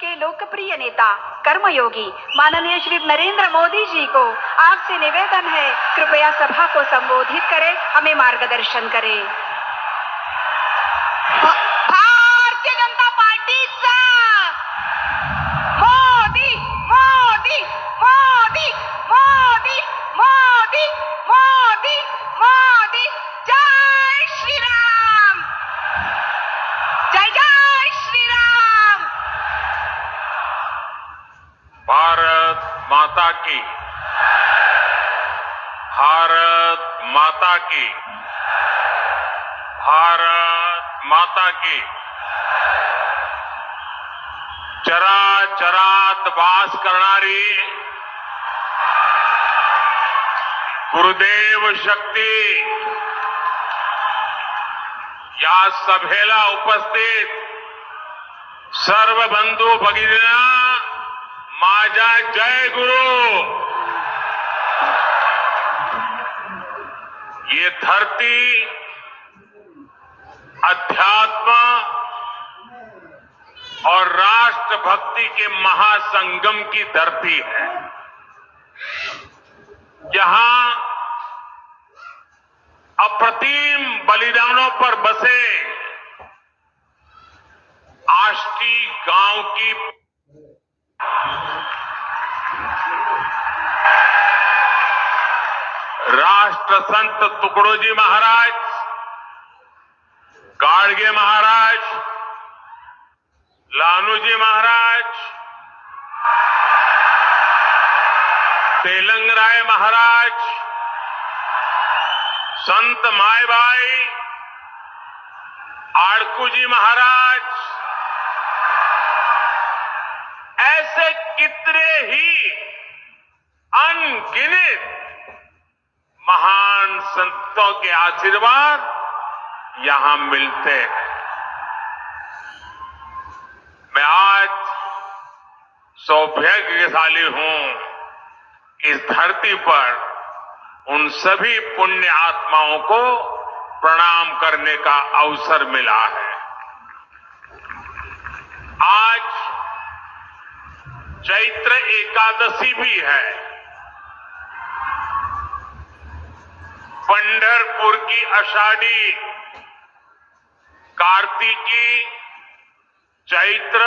के लोकप्रिय नेता कर्मयोगी माननीय श्री नरेंद्र मोदी जी को आपसे निवेदन है, कृपया सभा को संबोधित करें, हमें मार्गदर्शन करें। भारतीय जनता पार्टीचा मोदी मोदी मोदी मोदी मोदी मोदी मोदी, जय श्री राम, जय जय श्री राम। भारत माता की, भारत माता की, भारत माता की। चराचरात वास करणारी गुरुदेव शक्ती या सभेला उपस्थित सर्व बंधू भगिनींना माझा जय गुरु। ये धरती अध्यात्म और राष्ट्रभक्ति के महासंगम की धरती है, जहां अप्रतिम बलिदानों पर बसे आष्टी गांव की राष्ट्र संत तुकडोजी महाराज, गाडगे महाराज, लालूजी महाराज, तेलंगराय महाराज, संत मायबाई, आड़कूजी महाराज, ऐसे कितने ही अनगिनत महान संतों के आशीर्वाद यहां मिलते हैं। मैं आज सौभाग्यशाली हूं, इस धरती पर उन सभी पुण्य आत्माओं को प्रणाम करने का अवसर मिला है। आज चैत्र एकादशी भी है। पंढरपुर की आषाढ़ी, कार्तिकी, चैत्र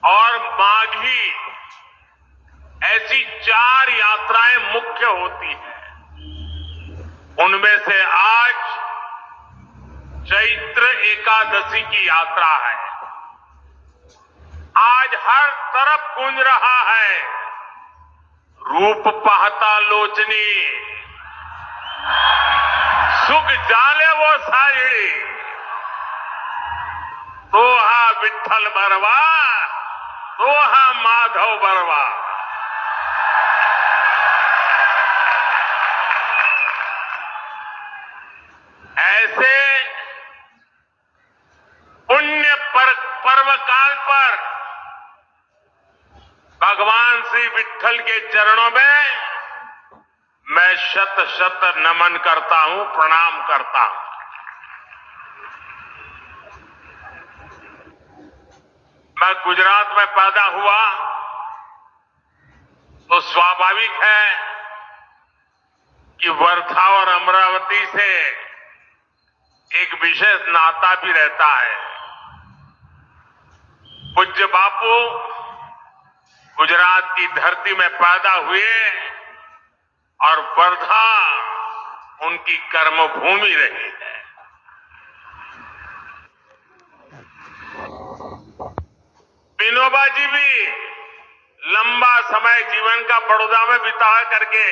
और माघी ऐसी 4 यात्राएं मुख्य होती हैं। उनमें से आज चैत्र एकादशी की यात्रा है। आज हर तरफ गूंज रहा है, रूप पाहता लोचनी, सुख जाले वो साजड़ी, तो हा विठ्ठल बरवा, तो हा माधव बरवा। ऐसे पुण्य पर्व काल पर भगवान श्री विठ्ठल के चरणों में मैं शत शत नमन करता हूं, प्रणाम करता हूं। मैं गुजरात में पैदा हुआ तो स्वाभाविक है कि वर्धा और अमरावती से एक विशेष नाता भी रहता है। पूज्य बापू गुजरात की धरती में पैदा हुए और वर्धा उनकी कर्मभूमि रही है। विनोबा जी भी लंबा समय जीवन का बड़ौदा में बिता करके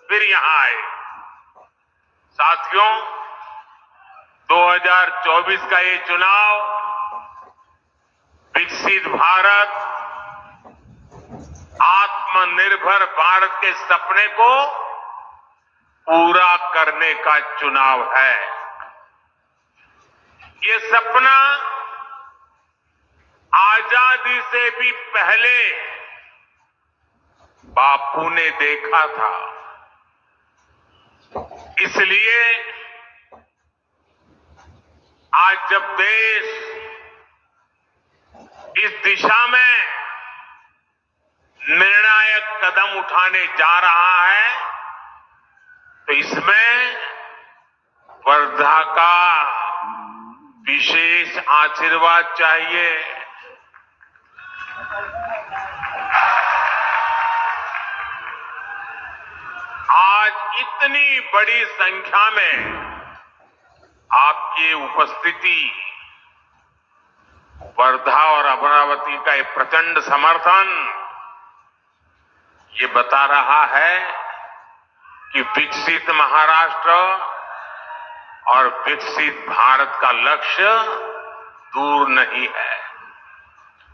फिर यहां आए। साथियों, 2024 का ये चुनाव विकसित भारत, आत्मनिर्भर भारत के सपने को पूरा करने का चुनाव है। ये सपना आजादी से भी पहले बापू ने देखा था। इसलिए आज जब देश इस दिशा में निर्णायक कदम उठाने जा रहा है, तो इसमें वर्धा का विशेष आशीर्वाद चाहिए। आज इतनी बड़ी संख्या में आपकी उपस्थिति, वर्धा और अमरावती का एक प्रचंड समर्थन, ये बता रहा है कि विकसित महाराष्ट्र और विकसित भारत का लक्ष्य दूर नहीं है।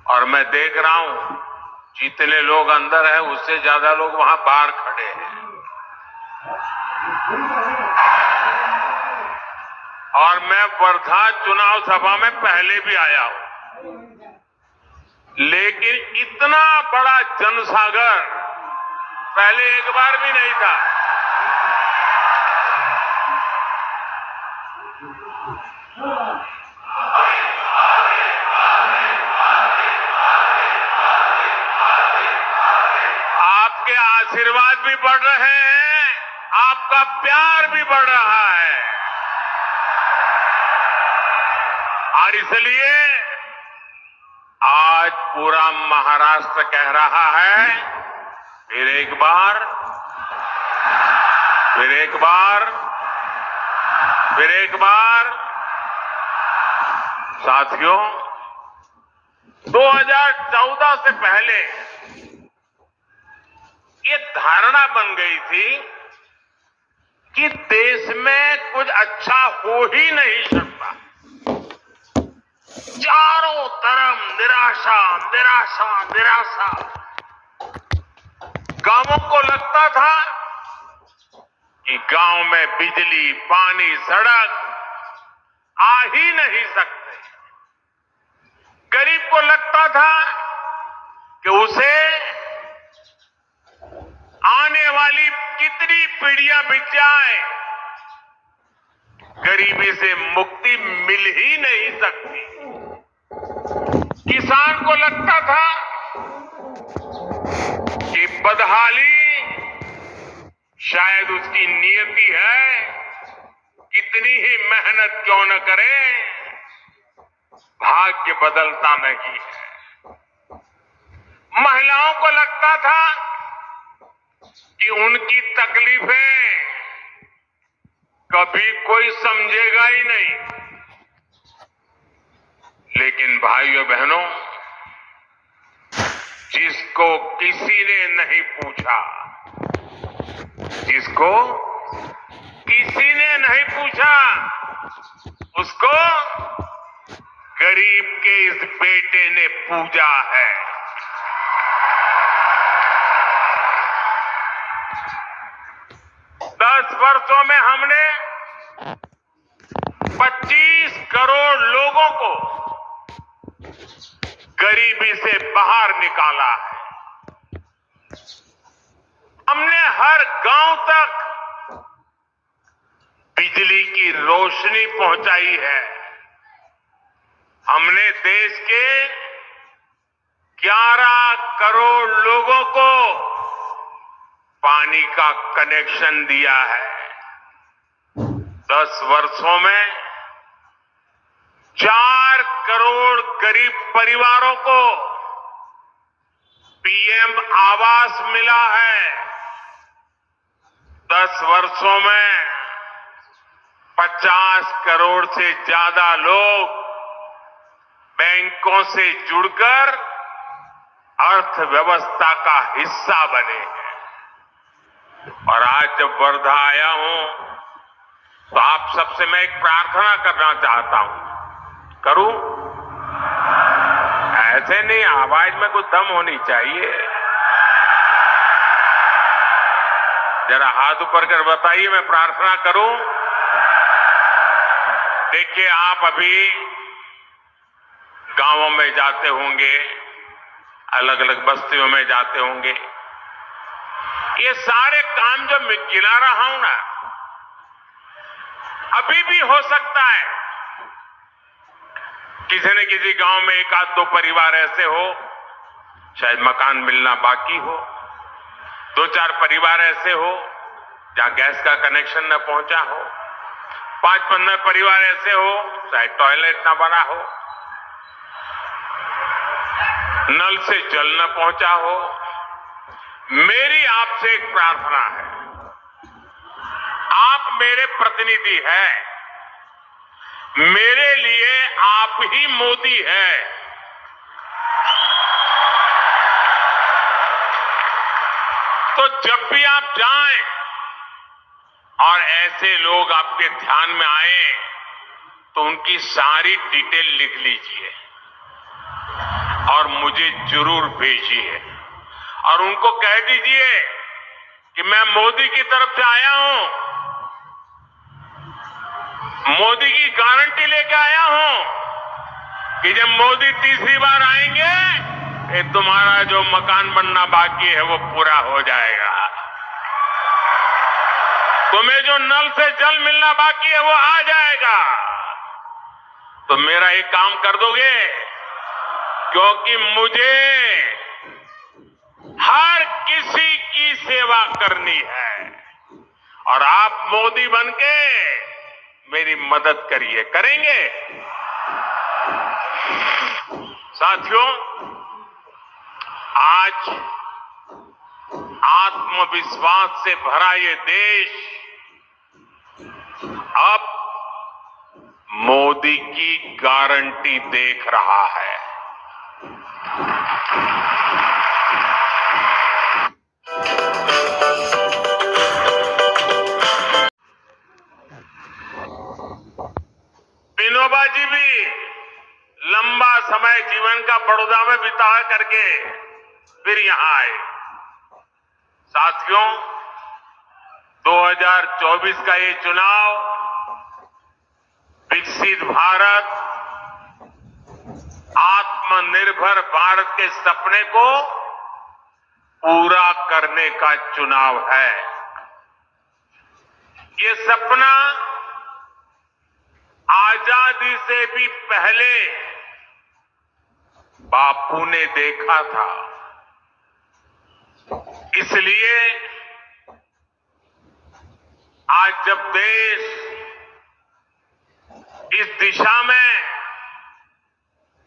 और मैं देख रहा हूं जितने लोग अंदर हैं उससे ज्यादा लोग वहां बाहर खड़े हैं। और मैं वर्धा चुनाव सभा में पहले भी आया हूं, लेकिन इतना बड़ा जनसागर पहले एक बार भी नहीं था। आपके आशीर्वाद भी बढ़ रहे हैं, आपका प्यार भी बढ़ रहा है, और इसलिए आज पूरा महाराष्ट्र कह रहा है, फिर एक बार, फिर एक बार, फिर एक बार। साथियों, 2014 से पहले ये धारणा बन गई थी कि देश में कुछ अच्छा हो ही नहीं सकता। चारों तरफ निराशा, निराशा, निराशा। गांवों को लगता था कि गांव में बिजली, पानी, सड़क आ ही नहीं सकते। गरीब को लगता था कि उसे आने वाली कितनी पीढ़ियां बीत जाए, गरीबी से मुक्ति मिल ही नहीं सकती। किसान को लगता था कि बदहाली शायद उसकी नियति है, कितनी ही मेहनत क्यों न करे, भाग्य बदलता नहीं है। महिलाओं को लगता था कि उनकी तकलीफें कभी कोई समझेगा ही नहीं। लेकिन भाइयों बहनों, जिसको किसी ने नहीं पूछा, जिसको किसी ने नहीं पूछा, उसको गरीब के इस बेटे ने पूजा है। दस वर्षों में हमने 25 करोड़ लोगों को गरीबी से बाहर निकाला है। हमने हर गांव तक बिजली की रोशनी पहुंचाई है। हमने देश के 11 करोड़ लोगों को पानी का कनेक्शन दिया है। 10 वर्षों में 4 करोड़ गरीब परिवारों को पीएम आवास मिला है। 10 वर्षों में 50 करोड़ से ज्यादा लोग बैंकों से जुड़कर अर्थव्यवस्था का हिस्सा बने हैं। और आज जब वर्धा आया हूं तो आप सबसे मैं एक प्रार्थना करना चाहता हूं। करूं? ऐसे नहीं, आवाज में कुछ दम होनी चाहिए। जरा हाथ ऊपर कर बताइए, मैं प्रार्थना करूं। देखिए, आप अभी गांवों में जाते होंगे, अलग अलग बस्तियों में जाते होंगे। ये सारे काम जो मैं गिना रहा हूं ना, अभी भी हो सकता है किसी न किसी गांव में एक आध दो परिवार ऐसे हो, शायद मकान मिलना बाकी हो, दो चार परिवार ऐसे हो जहां गैस का कनेक्शन न पहुंचा हो, 5-15 परिवार ऐसे हो शायद टॉयलेट न बना हो, नल से जल न पहुंचा हो। मेरी आपसे एक प्रार्थना है, आप मेरे प्रतिनिधि हैं, मेरे लिए आप ही मोदी हैं। तो जब भी आप जाएं और ऐसे लोग आपके ध्यान में आए तो उनकी सारी डिटेल लिख लीजिए और मुझे जरूर भेजिए और उनको कह दीजिए कि मैं मोदी की तरफ से आया हूं, मोदी की गारंटी लेके आया हूं कि जब मोदी तीसरी बार आएंगे ये तुम्हारा जो मकान बनना बाकी है वो पूरा हो जाएगा, तुम्हें जो नल से जल मिलना बाकी है वो आ जाएगा। तो मेरा एक काम कर दोगे, क्योंकि मुझे हर किसी की सेवा करनी है और आप मोदी बनके मेरी मदद करिए, करेंगे? साथियों, आज आत्मविश्वास से भरा ये देश अब मोदी की गारंटी देख रहा है। विनोबा जी भी लंबा समय जीवन का बड़ौदा में बिता करके फिर यहां आए। साथियों, 2024 का ये चुनाव विकसित भारत, आत्मनिर्भर भारत के सपने को पूरा करने का चुनाव है। ये सपना आजादी से भी पहले बापू ने देखा था, इसलिए आज जब देश इस दिशा में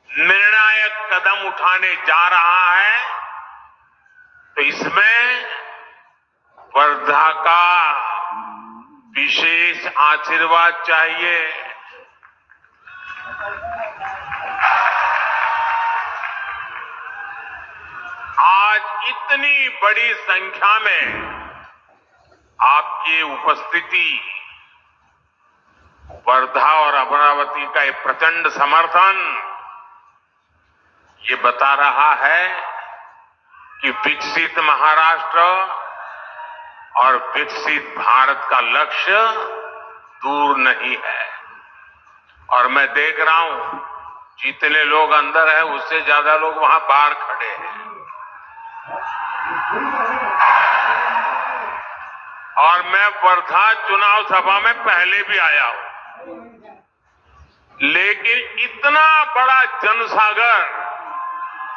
निर्णायक कदम उठाने जा रहा है तो इसमें वर्धा का विशेष आशीर्वाद चाहिए। आज इतनी बड़ी संख्या में आपकी उपस्थिति, वर्धा और अमरावती का एक प्रचंड समर्थन ये बता रहा है कि विकसित महाराष्ट्र और विकसित भारत का लक्ष्य दूर नहीं है। और मैं देख रहा हूं जितने लोग अंदर हैं उससे ज्यादा लोग वहां बाहर खड़े हैं। और मैं वर्धा चुनाव सभा में पहले भी आया हूं, लेकिन इतना बड़ा जनसागर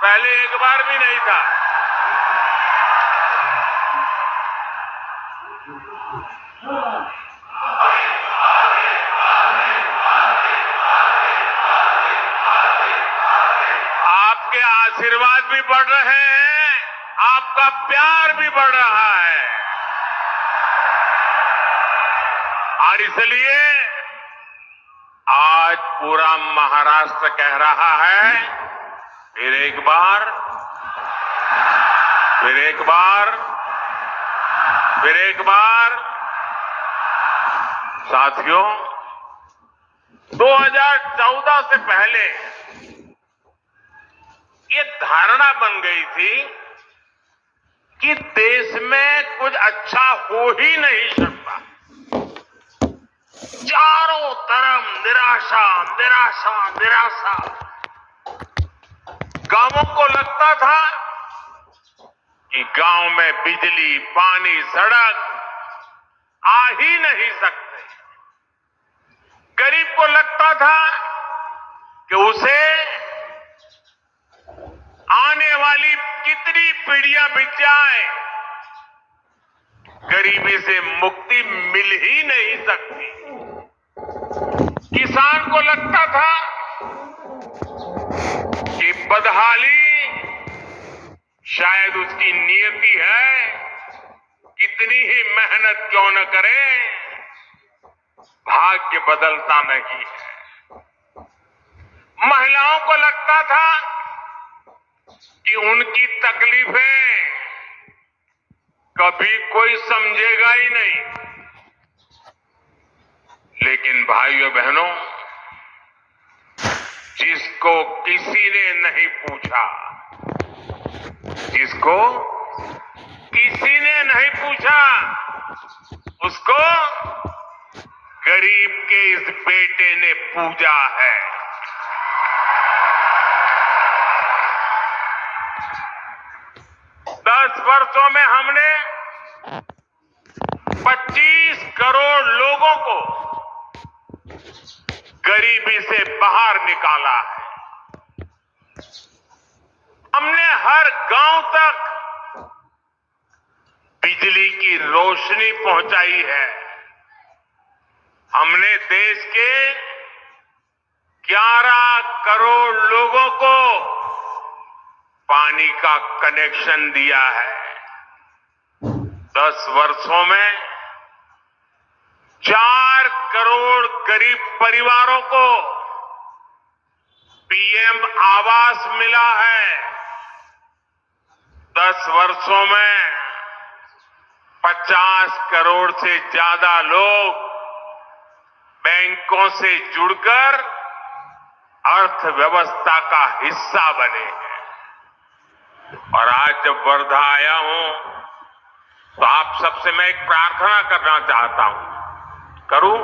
पहले एक बार भी नहीं था। आपके आशीर्वाद भी बढ़ रहे हैं, आपका प्यार भी बढ़ रहा है और इसलिए आज पूरा महाराष्ट्र कह रहा है फिर एक बार, फिर एक बार, फिर एक बार। साथियों, 2014 से पहले ये धारणा बन गई थी कि देश में कुछ अच्छा हो ही नहीं सकता। चारों तरफ निराशा, निराशा, निराशा। गांवों को लगता था कि गांव में बिजली, पानी, सड़क आ ही नहीं सकते। गरीब को लगता था कि उसे आने वाली कितनी पीढ़ियां बीत जाए, गरीबी से मुक्ति मिल ही नहीं सकती। किसान को लगता था कि बदहाली शायद उसकी नियति है, कितनी ही मेहनत क्यों न करे, भाग्य बदलता नहीं है। महिलाओं को लगता था कि उनकी तकलीफें कभी कोई समझेगा ही नहीं। लेकिन भाइयों बहनों, जिसको किसी ने नहीं पूछा, जिसको किसी ने नहीं पूछा, उसको गरीब के इस बेटे ने पूजा है। दस वर्षों में हमने 25 करोड़ लोगों को गरीबी से बाहर निकाला है। हमने हर गांव तक बिजली की रोशनी पहुंचाई है। हमने देश के 11 करोड़ लोगों को पानी का कनेक्शन दिया है। 10 वर्षों में 4 करोड़ गरीब परिवारों को पीएम आवास मिला है। 10 वर्षों में 50 करोड़ से ज्यादा लोग बैंकों से जुड़कर अर्थव्यवस्था का हिस्सा बने हैं। और आज जब वर्धा आया हूं तो आप सबसे मैं एक प्रार्थना करना चाहता हूं। करूं?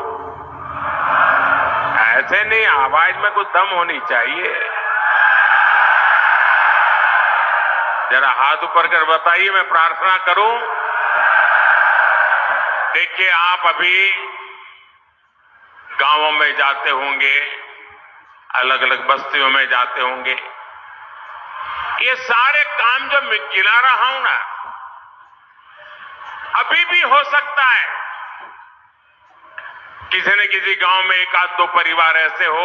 ऐसे नहीं, आवाज में कुछ दम होनी चाहिए। जरा हाथ ऊपर कर बताइए, मैं प्रार्थना करूं। देखिए, आप अभी गांवों में जाते होंगे, अलग अलग बस्तियों में जाते होंगे। ये सारे काम जो मैं गिना रहा हूं ना, अभी भी हो सकता है किसी न किसी गांव में 1 आध 2 परिवार ऐसे हो,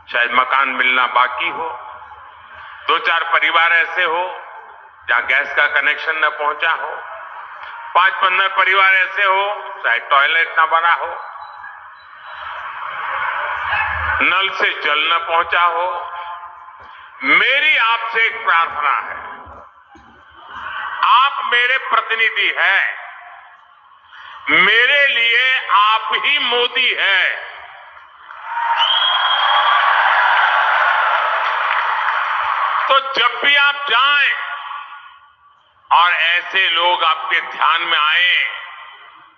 शायद मकान मिलना बाकी हो। 2-4 परिवार ऐसे हो जहां गैस का कनेक्शन न पहुंचा हो। 5-15 परिवार ऐसे हो शायद टॉयलेट न बना हो, नल से जल न पहुंचा हो। मेरी आपसे एक प्रार्थना है, आप मेरे प्रतिनिधि हैं, मेरे लिए आप ही मोदी हैं। तो जब भी आप जाएं और ऐसे लोग आपके ध्यान में आए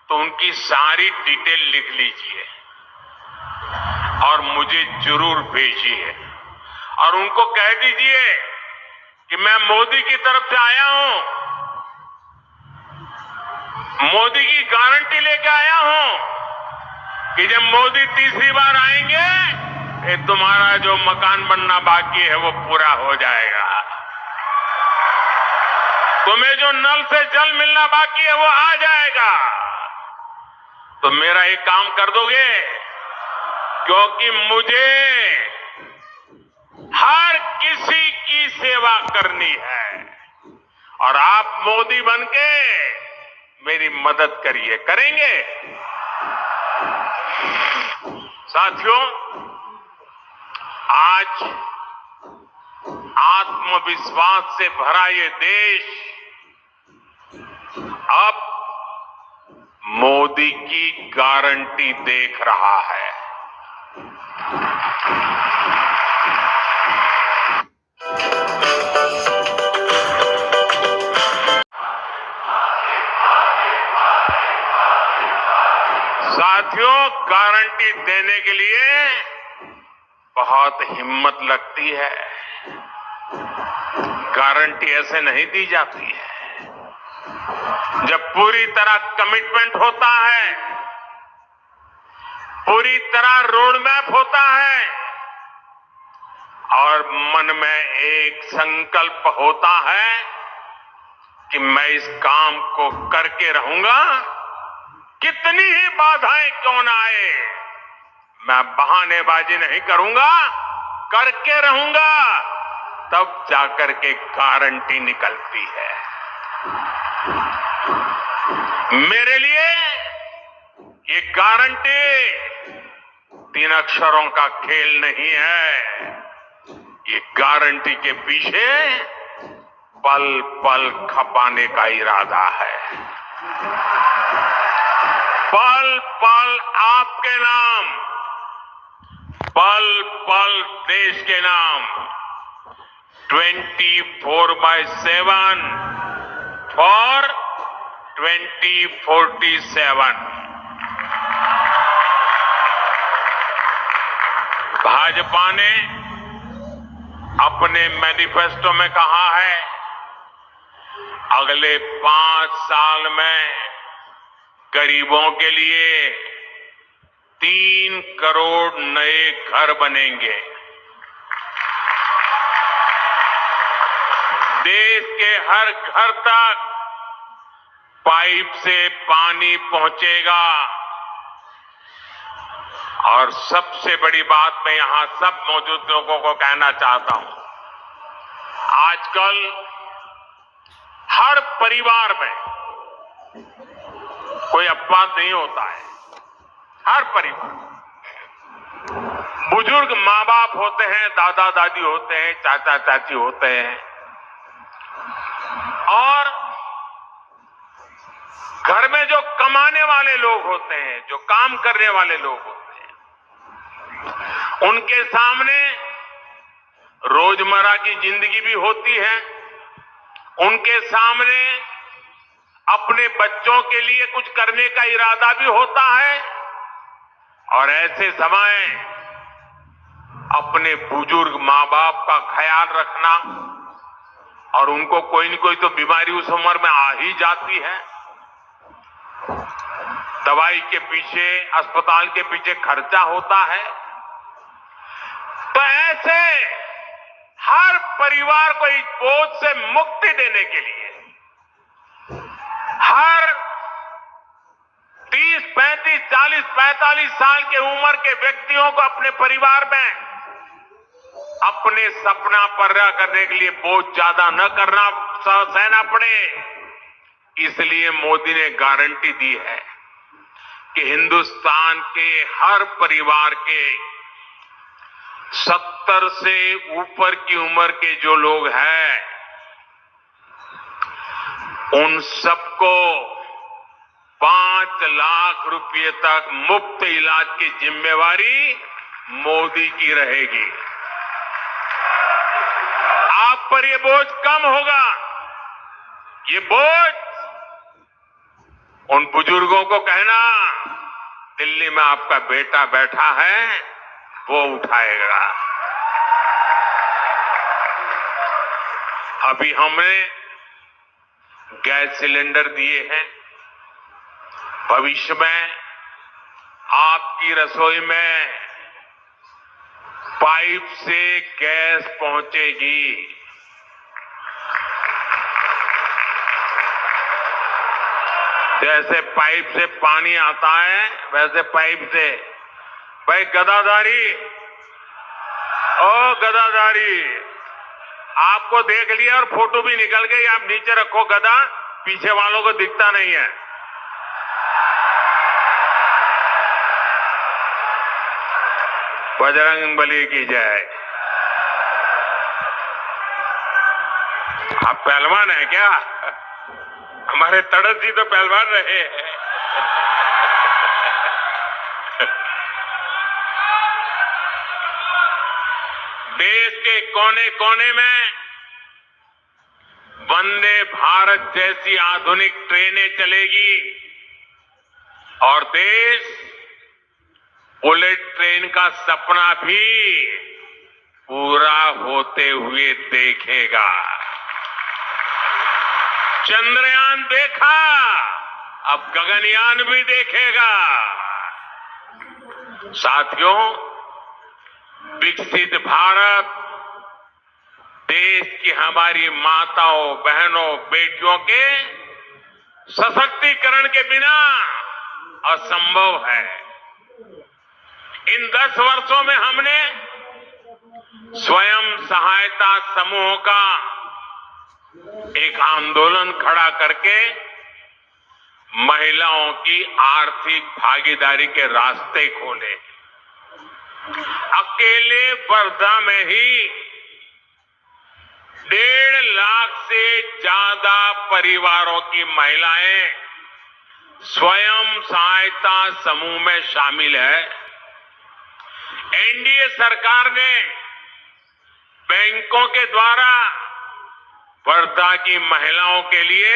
तो उनकी सारी डिटेल लिख लीजिए और मुझे जरूर भेजिए। और उनको कह दीजिए कि मैं मोदी की तरफ से आया हूं, मोदी की गारंटी लेके आया हूं कि जब मोदी तीसरी बार आएंगे ये तुम्हारा जो मकान बनना बाकी है वो पूरा हो जाएगा। तुम्हें जो नल से जल मिलना बाकी है वो आ जाएगा। तो मेरा एक काम कर दोगे, क्योंकि मुझे हर किसी की सेवा करनी है और आप मोदी बनके मेरी मदद करिए। करेंगे? साथियों, आज आत्मविश्वास से भरा ये देश अब मोदी की गारंटी देख रहा है। साथियों, गारंटी देने के लिए बहुत हिम्मत लगती है। गारंटी ऐसे नहीं दी जाती है। जब पूरी तरह कमिटमेंट होता है, पूरी तरह रोड मैप होता है, और मन में एक संकल्प होता है कि मैं इस काम को करके रहूंगा, कितनी ही बाधाएं क्यों ना आए, मैं बहानेबाजी नहीं करूंगा, करके रहूंगा, तब जाकर के गारंटी निकलती है। मेरे लिए ये गारंटी 3 अक्षरों का खेल नहीं है। ये गारंटी के पीछे पल पल खपाने का इरादा है। पल पल आपके नाम, पल पल देश के नाम, 24/7 फॉर 2047। भाजपा ने अपने मैनिफेस्टो में कहा है, अगले 5 साल में गरीबों के लिए 3 करोड़ नए घर बनेंगे। देश के हर घर तक पाइप से पानी पहुंचेगा। और सबसे बड़ी बात मैं यहां सब मौजूद लोगों को कहना चाहता हूं, आजकल हर परिवार में कोई अपवाद नहीं होता है। हर परिवार, बुजुर्ग माँ बाप होते हैं, दादा दादी होते हैं, चाचा चाची होते हैं, और घर में जो कमाने वाले लोग होते हैं, जो काम करने वाले लोग होते हैं, उनके सामने रोजमर्रा की जिंदगी भी होती है। उनके सामने अपने बच्चों के लिए कुछ करने का इरादा भी होता है। और ऐसे समय अपने बुजुर्ग माँ बाप का ख्याल रखना, और उनको कोई न कोई तो बीमारी उस उम्र में आ ही जाती है। दवाई के पीछे, अस्पताल के पीछे खर्चा होता है। तो ऐसे हर परिवार को इस बोझ से मुक्ति देने के लिए हर 30, 35, 40, 45 साल के उम्र के व्यक्तियों को अपने परिवार में अपने सपना पूरा करने के लिए बोझ ज्यादा न करना सहना पड़े, इसलिए मोदी ने गारंटी दी है कि हिंदुस्तान के हर परिवार के 70 से ऊपर की उम्र के जो लोग हैं, उन सबको 5 लाख रुपए तक मुफ्त इलाज की जिम्मेवारी मोदी की रहेगी। आप पर ये बोझ कम होगा। ये बोझ उन बुजुर्गों को कहना, दिल्ली में आपका बेटा बैठा है, वो उठाएगा। अभी हमने गैस सिलेंडर दिए हैं। भविष्य में आपकी रसोई में पाइप से गैस पहुंचेगी। जैसे पाइप से पानी आता है, वैसे पाइप से, भाई गदाधारी, ओ गदाधारी, आपको देख लिया और फोटो भी निकल गई, आप नीचे रखो गदा, पीछे वालों को दिखता नहीं है। बजरंग बली की जय। आप पहलवान हैं क्या? हमारे तड़स जी तो पहलवान रहे हैं। देश के कोने कोने में वंदे भारत जैसी आधुनिक ट्रेनें चलेगी और देश बुलेट ट्रेन का सपना भी पूरा होते हुए देखेगा। चंद्रयान देखा, अब गगनयान भी देखेगा। साथियों, विकसित भारत देश की हमारी माताओं, बहनों, बेटियों के सशक्तिकरण के बिना असंभव है। इन 10 वर्षों में हमने स्वयं सहायता समूहों का एक आंदोलन खड़ा करके महिलाओं की आर्थिक भागीदारी के रास्ते खोले। अकेले वर्धा में ही 1.5 लाख से ज्यादा परिवारों की महिलाएं स्वयं सहायता समूह में शामिल है। एनडीए सरकार ने बैंकों के द्वारा वर्धा की महिलाओं के लिए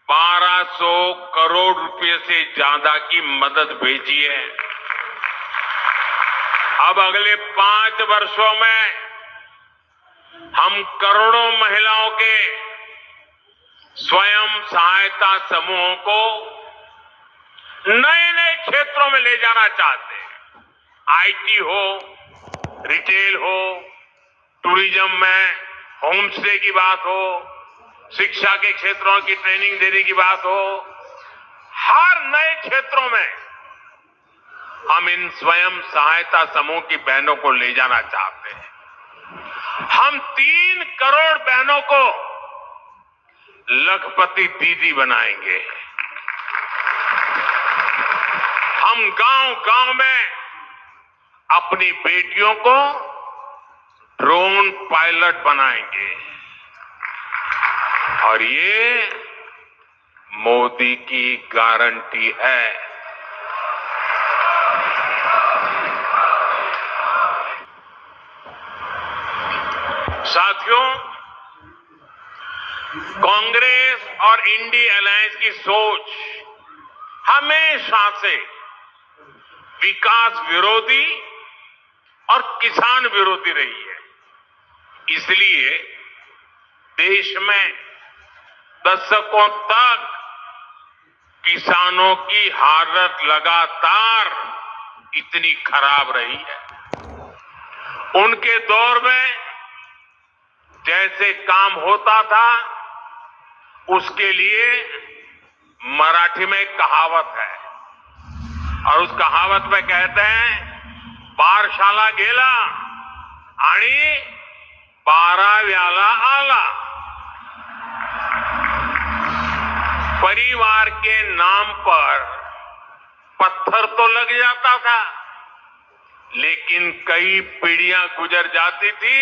1200 करोड़ रुपए से ज्यादा की मदद भेजी है। अब अगले 5 वर्षों में हम करोड़ों महिलाओं के स्वयं सहायता समूहों को नए नए क्षेत्रों में ले जाना चाहते हैं। आईटी हो, रिटेल हो, टूरिज्म में होम स्टे की बात हो, शिक्षा के क्षेत्रों की ट्रेनिंग देने की बात हो, हर नए क्षेत्रों में हम इन स्वयं सहायता समूह की बहनों को ले जाना चाहते हैं। हम 3 करोड़ बहनों को लखपति दीदी बनाएंगे। हम गांव-गांव में अपनी बेटियों को ड्रोन पायलट बनाएंगे और ये मोदी की गारंटी है। साथियों, कांग्रेस और इंडी अलायंस की सोच हमेशा से विकास विरोधी और किसान विरोधी रही है। इसलिए देश में दशकों तक किसानों की हालत लगातार इतनी खराब रही है। उनके दौर में जैसे काम होता था उसके लिए मराठी में एक कहावत है और उस कहावत में कहते हैं, पाठशाला गेला आणि 12व्याला आला। परिवार के नाम पर पत्थर तो लग जाता था, लेकिन कई पीढ़ियां गुजर जाती थी,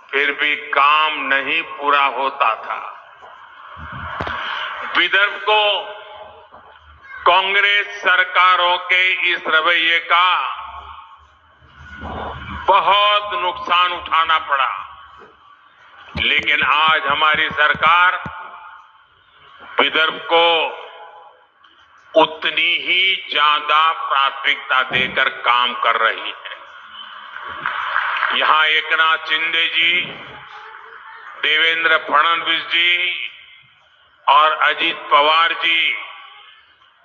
फिर भी काम नहीं पूरा होता था। विदर्भ को कांग्रेस सरकारों के इस रवैये का बहुत नुकसान उठाना पड़ा, लेकिन आज हमारी सरकार विदर्भ को उतनी ही ज्यादा प्राथमिकता देकर काम कर रही है। यहां एकनाथ शिंदे जी, देवेंद्र फडणवीस जी और अजित पवार जी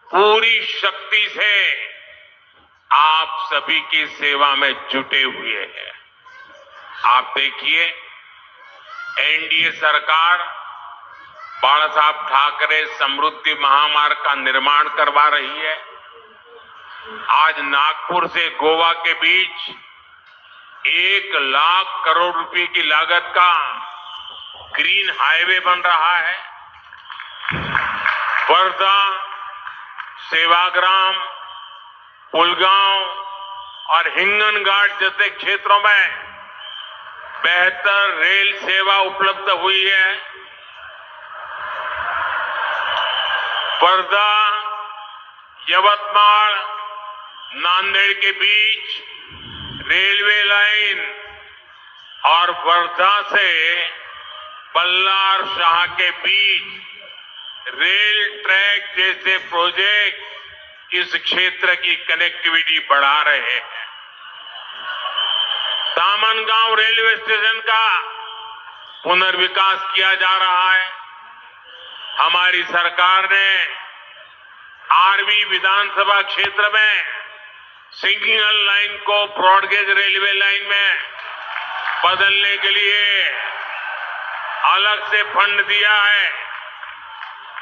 पूरी शक्ति से आप सभी की सेवा में जुटे हुए हैं। आप देखिए, एनडीए सरकार बाला साहब ठाकरे समृद्धि महामार्ग का निर्माण करवा रही है। आज नागपुर से गोवा के बीच 1 लाख करोड़ रुपए की लागत का ग्रीन हाईवे बन रहा है। वर्धा, सेवाग्राम, पुलगांव और हिंगनघाट जैसे क्षेत्रों में बेहतर रेल सेवा उपलब्ध हुई है। वर्धा, यवतमाळ, नांदेड़ के बीच रेलवे लाइन और वर्धा से बल्लार शाह के बीच रेल ट्रैक जैसे प्रोजेक्ट इस क्षेत्र की कनेक्टिविटी बढ़ा रहे हैं। दामनगांव रेलवे स्टेशन का पुनर्विकास किया जा रहा है। हमारी सरकार ने आरवी विधानसभा क्षेत्र में सिंगल लाइन को ब्रॉडगेज रेलवे लाइन में बदलने के लिए अलग से फंड दिया है।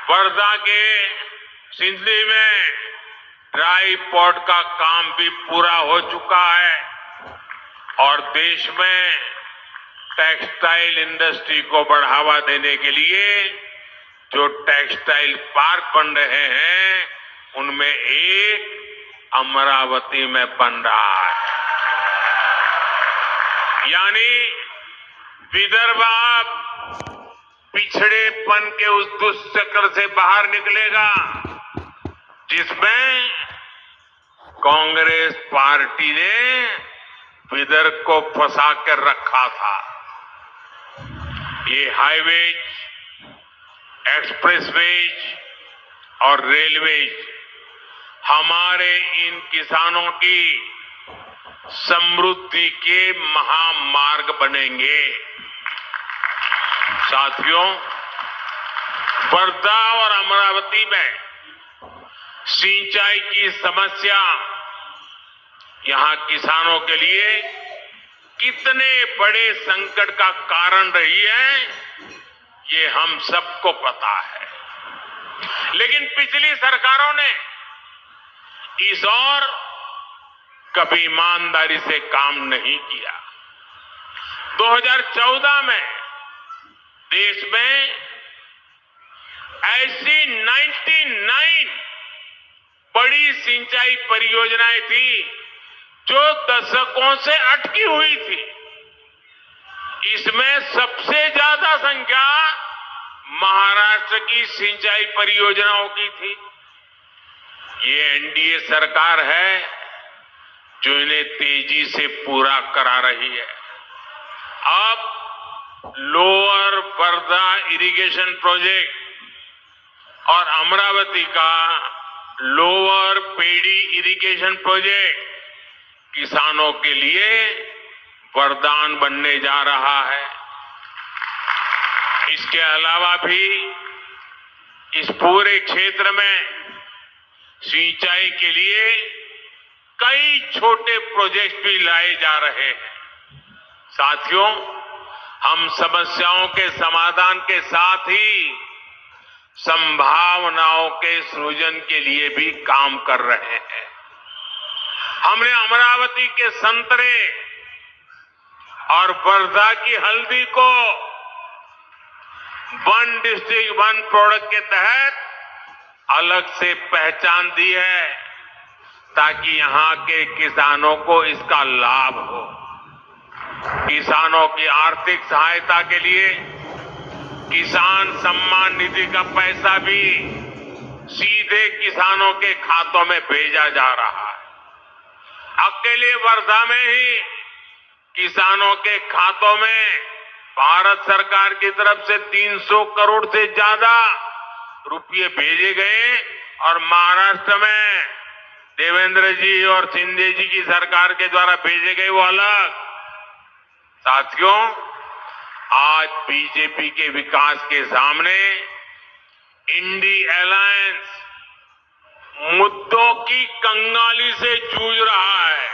वर्धा के सिंधली में ड्राई पोर्ट का काम भी पूरा हो चुका है और देश में टेक्सटाइल इंडस्ट्री को बढ़ावा देने के लिए जो टेक्सटाइल पार्क बन रहे हैं उनमें एक अमरावती में बन रहा है। यानी विदर्भ पिछड़ेपन के उस दुष्चक्र से बाहर निकलेगा जिसमें कांग्रेस पार्टी ने विदर्भ को फंसा कर रखा था। ये हाईवेज, एक्सप्रेसवेज और रेलवेज हमारे इन किसानों की समृद्धि के महामार्ग बनेंगे। साथियों, वर्धा और अमरावती में सिंचाई की समस्या यहां किसानों के लिए कितने बड़े संकट का कारण रही है, ये हम सबको पता है। लेकिन पिछली सरकारों ने इस ओर कभी ईमानदारी से काम नहीं किया। 2014 में देश में ऐसी 99 बड़ी सिंचाई परियोजनाएं थी जो दशकों से अटकी हुई थी। इसमें सबसे ज्यादा संख्या महाराष्ट्र की सिंचाई परियोजनाओं की थी। ये एनडीए सरकार है जो इन्हें तेजी से पूरा करा रही है। अब लोअर वर्धा इरिगेशन प्रोजेक्ट और अमरावती का लोअर पेड़ी इरिगेशन प्रोजेक्ट किसानों के लिए वरदान बनने जा रहा है। इसके अलावा भी इस पूरे क्षेत्र में सिंचाई के लिए कई छोटे प्रोजेक्ट भी लाए जा रहे हैं। साथियों, हम समस्याओं के समाधान के साथ ही संभावनाओं के सृजन के लिए भी काम कर रहे हैं। हमने अमरावती के संतरे और वर्धा की हल्दी को वन डिस्ट्रिक्ट वन प्रोडक्ट के तहत अलग से पहचान दी है ताकि यहां के किसानों को इसका लाभ हो। किसानों की आर्थिक सहायता के लिए किसान सम्मान निधि का पैसा भी सीधे किसानों के खातों में भेजा जा रहा है। अकेले वर्धा में ही किसानों के खातों में भारत सरकार की तरफ से 300 करोड़ से ज्यादा रुपये भेजे गए और महाराष्ट्र में देवेंद्र जी और शिंदे जी की सरकार के द्वारा भेजे गए वो अलग। साथियों, आज बीजेपी के विकास के सामने इंडी अलायंस मुद्दों की कंगाली से जूझ रहा है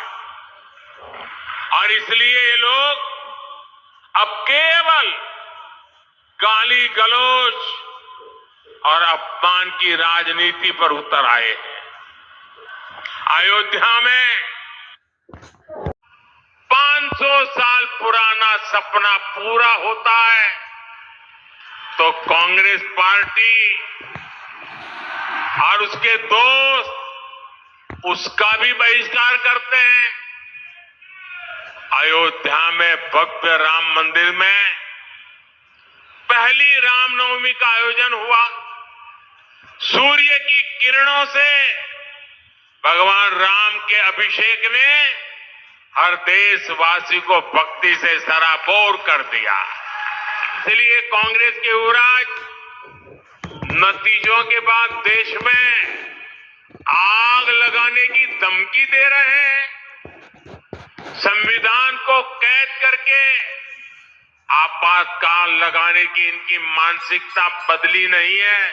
और इसलिए ये लोग अब केवल गाली गलौज और अपमान की राजनीति पर उतर आए हैं। अयोध्या में 500 साल पुराना सपना पूरा होता है तो कांग्रेस पार्टी और उसके दोस्त उसका भी बहिष्कार करते हैं। अयोध्या में भव्य राम मंदिर में पहली रामनवमी का आयोजन हुआ। सूर्य की किरणों से भगवान राम के अभिषेक ने हर देशवासी को भक्ति से सराबोर कर दिया। इसलिए कांग्रेस के युवराज नतीजों के बाद देश में आग लगाने की धमकी दे रहे हैं। संविधान को कैद करके आपातकाल लगाने की इनकी मानसिकता बदली नहीं है,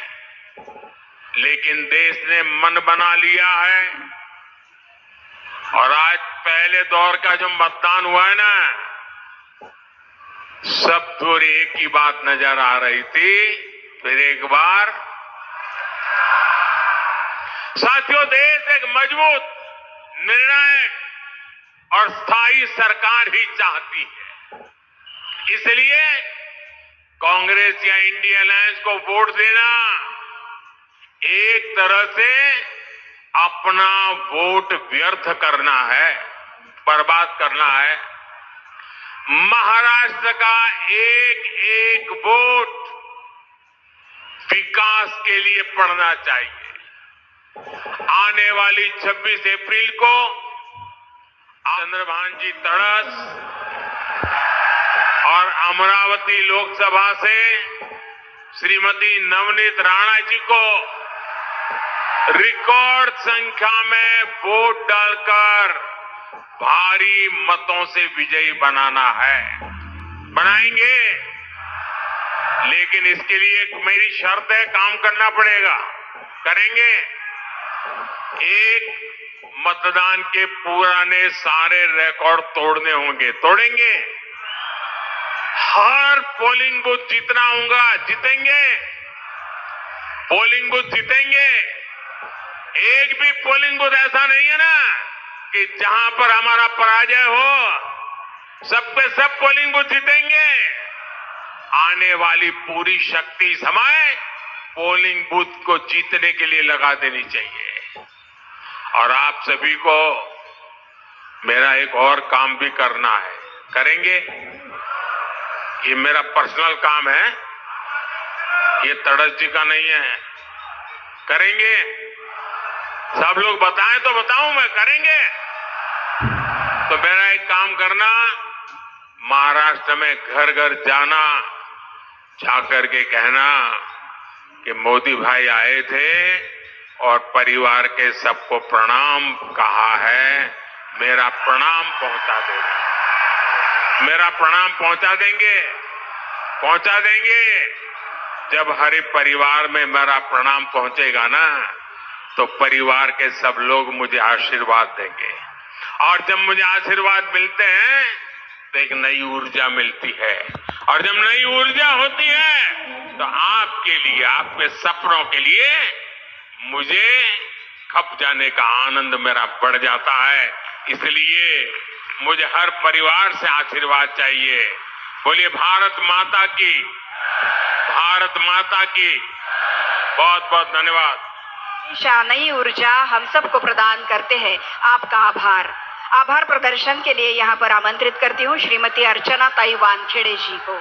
लेकिन देश ने मन बना लिया है। और आज पहले दौर का जो मतदान हुआ है ना, सब दूर एक ही बात नजर आ रही थी। फिर एक बार साथियों, देश एक मजबूत, निर्णायक और स्थायी सरकार ही चाहती है। इसलिए कांग्रेस या इंडिया अलायंस को वोट देना एक तरह से अपना वोट व्यर्थ करना है, बर्बाद करना है। महाराष्ट्र का एक एक वोट विकास के लिए पड़ना चाहिए। आने वाली 26 अप्रैल को चंद्रभान तड़स और अमरावती लोकसभा से श्रीमती नवनीत राणा जी को रिकॉर्ड संख्या में वोट डालकर भारी मतों से विजयी बनाना है। बनाएंगे, लेकिन इसके लिए एक मेरी शर्त है, काम करना पड़ेगा। करेंगे। एक, मतदान के पुराने सारे रिकॉर्ड तोड़ने होंगे, तोड़ेंगे। हर पोलिंग बूथ जीतना होगा, जीतेंगे। पोलिंग बूथ जीतेंगे। एक भी पोलिंग बूथ ऐसा नहीं है ना कि जहां पर हमारा पराजय हो। सब पे सब पोलिंग बूथ जीतेंगे। आने वाली पूरी शक्ति समय पोलिंग बूथ को जीतने के लिए लगा देनी चाहिए। और आप सभी को मेरा एक और काम भी करना है। करेंगे। ये मेरा पर्सनल काम है, ये तड़स जी का नहीं है। करेंगे। सब लोग बताएं तो बताऊं मैं। करेंगे। तो मेरा एक काम करना, महाराष्ट्र में घर घर जाना, जाकर के कहना कि मोदी भाई आए थे और परिवार के सबको प्रणाम कहा है, मेरा प्रणाम पहुंचा देना। मेरा प्रणाम पहुंचा देंगे, पहुंचा देंगे। जब हर परिवार में मेरा प्रणाम पहुंचेगा ना, तो परिवार के सब लोग मुझे आशीर्वाद देंगे। और जब मुझे आशीर्वाद मिलते हैं तो एक नई ऊर्जा मिलती है। और जब नई ऊर्जा होती है तो आपके लिए, आपके सपनों के लिए मुझे खप जाने का आनंद मेरा बढ़ जाता है। इसलिए मुझे हर परिवार से आशीर्वाद चाहिए। बोलिए भारत माता की, भारत माता की। बहुत बहुत धन्यवाद। नई ऊर्जा हम सबको प्रदान करते हैं। आपका आभार प्रदर्शन के लिए यहाँ पर आमंत्रित करती हूँ श्रीमती अर्चना ताई वानखेड़े जी को।